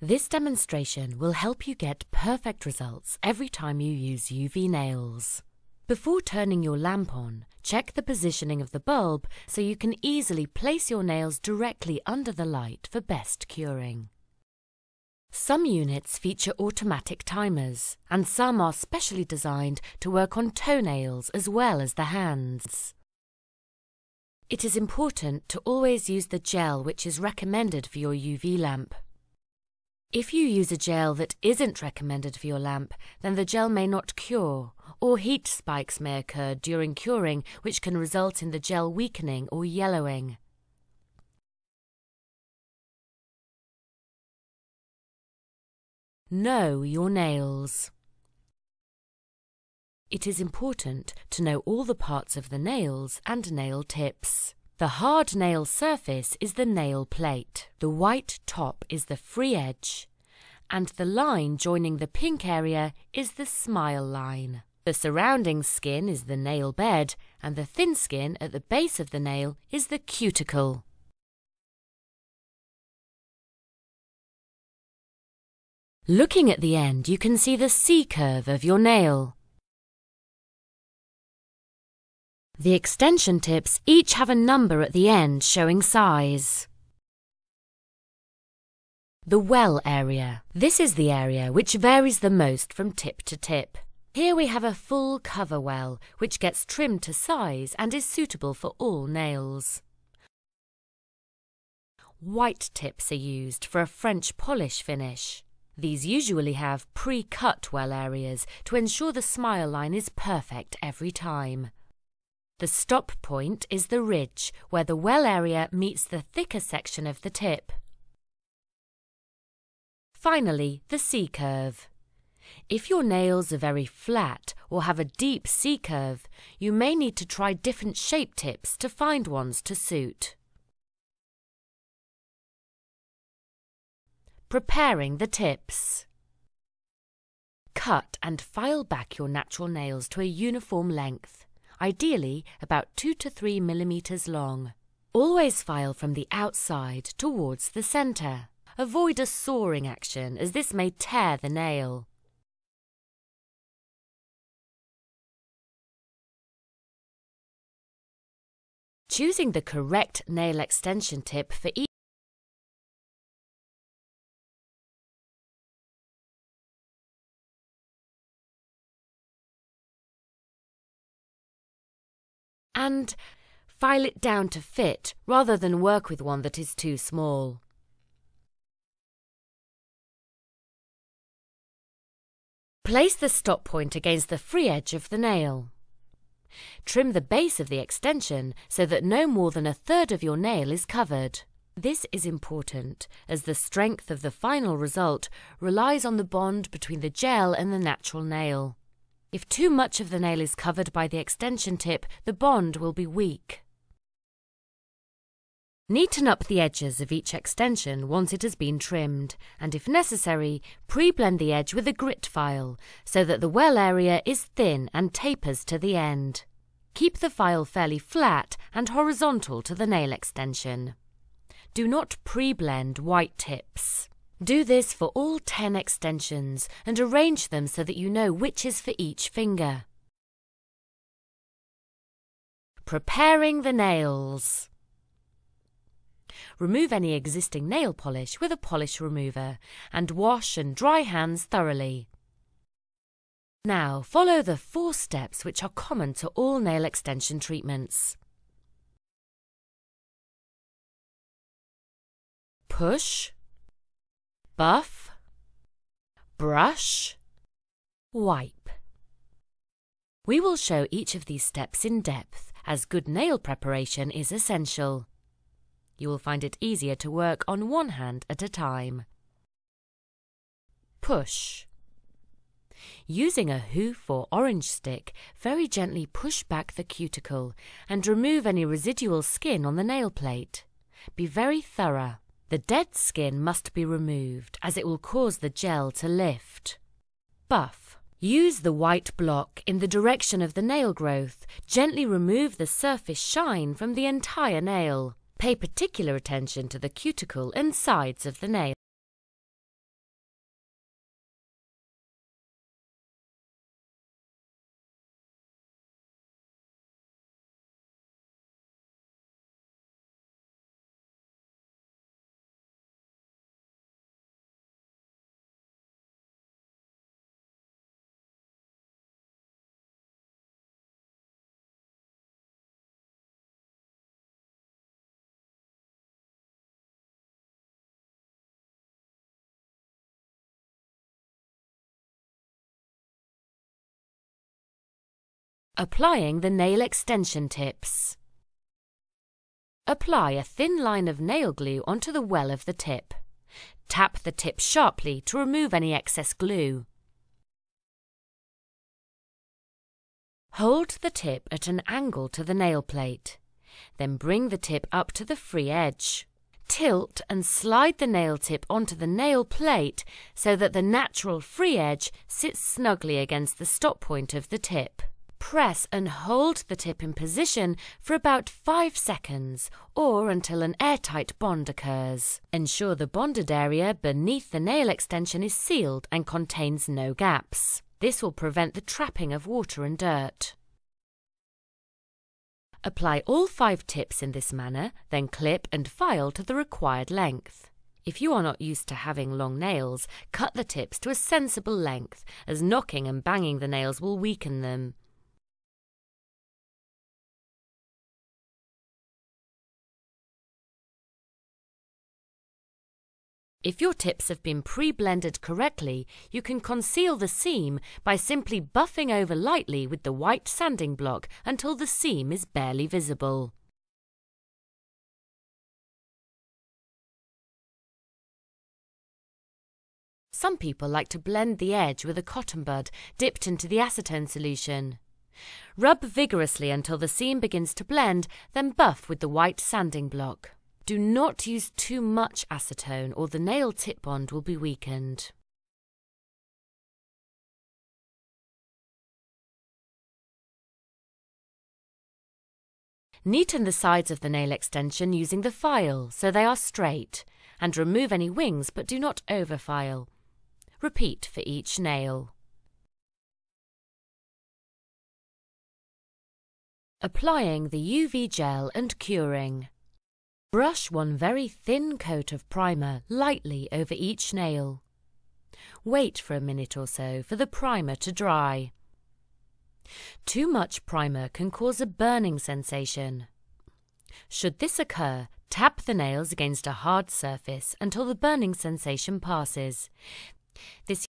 This demonstration will help you get perfect results every time you use UV nails. Before turning your lamp on, check the positioning of the bulb so you can easily place your nails directly under the light for best curing. Some units feature automatic timers, and some are specially designed to work on toenails as well as the hands. It is important to always use the gel which is recommended for your UV lamp. If you use a gel that isn't recommended for your lamp, then the gel may not cure, or heat spikes may occur during curing, which can result in the gel weakening or yellowing. Know your nails. It is important to know all the parts of the nails and nail tips. The hard nail surface is the nail plate, the white top is the free edge, and the line joining the pink area is the smile line. The surrounding skin is the nail bed, and the thin skin at the base of the nail is the cuticle. Looking at the end, you can see the C-curve of your nail. The extension tips each have a number at the end showing size. The well area. This is the area which varies the most from tip to tip. Here we have a full cover well, which gets trimmed to size and is suitable for all nails. White tips are used for a French polish finish. These usually have pre-cut well areas to ensure the smile line is perfect every time. The stop point is the ridge, where the well area meets the thicker section of the tip. Finally, the C-curve. If your nails are very flat or have a deep C-curve, you may need to try different shape tips to find ones to suit. Preparing the tips. Cut and file back your natural nails to a uniform length, ideally about 2 to 3 millimeters long. Always file from the outside towards the center. Avoid a sawing action as this may tear the nail. Choosing the correct nail extension tip for each and file it down to fit rather than work with one that is too small. Place the stop point against the free edge of the nail. Trim the base of the extension so that no more than 1/3 of your nail is covered. This is important as the strength of the final result relies on the bond between the gel and the natural nail. If too much of the nail is covered by the extension tip, the bond will be weak. Neaten up the edges of each extension once it has been trimmed, and if necessary, pre-blend the edge with a grit file so that the well area is thin and tapers to the end. Keep the file fairly flat and horizontal to the nail extension. Do not pre-blend white tips. Do this for all 10 extensions and arrange them so that you know which is for each finger. Preparing the nails. Remove any existing nail polish with a polish remover and wash and dry hands thoroughly. Now follow the 4 steps which are common to all nail extension treatments. Push, buff, brush, wipe. We will show each of these steps in depth as good nail preparation is essential. You will find it easier to work on one hand at a time. Push. Using a hoof or orange stick, very gently push back the cuticle and remove any residual skin on the nail plate. Be very thorough. The dead skin must be removed as it will cause the gel to lift. Buff. Use the white block in the direction of the nail growth. Gently remove the surface shine from the entire nail. Pay particular attention to the cuticle and sides of the nail. Applying the nail extension tips. Apply a thin line of nail glue onto the well of the tip. Tap the tip sharply to remove any excess glue. Hold the tip at an angle to the nail plate. Then bring the tip up to the free edge. Tilt and slide the nail tip onto the nail plate so that the natural free edge sits snugly against the stop point of the tip. Press and hold the tip in position for about 5 seconds or until an airtight bond occurs. Ensure the bonded area beneath the nail extension is sealed and contains no gaps. This will prevent the trapping of water and dirt. Apply all 5 tips in this manner, then clip and file to the required length. If you are not used to having long nails, cut the tips to a sensible length, as knocking and banging the nails will weaken them. If your tips have been pre-blended correctly, you can conceal the seam by simply buffing over lightly with the white sanding block until the seam is barely visible. Some people like to blend the edge with a cotton bud dipped into the acetone solution. Rub vigorously until the seam begins to blend, then buff with the white sanding block. Do not use too much acetone or the nail tip bond will be weakened. Neaten the sides of the nail extension using the file so they are straight, and remove any wings but do not overfile. Repeat for each nail. Applying the UV gel and curing. Brush one very thin coat of primer lightly over each nail. Wait for a minute or so for the primer to dry. Too much primer can cause a burning sensation. Should this occur, tap the nails against a hard surface until the burning sensation passes. This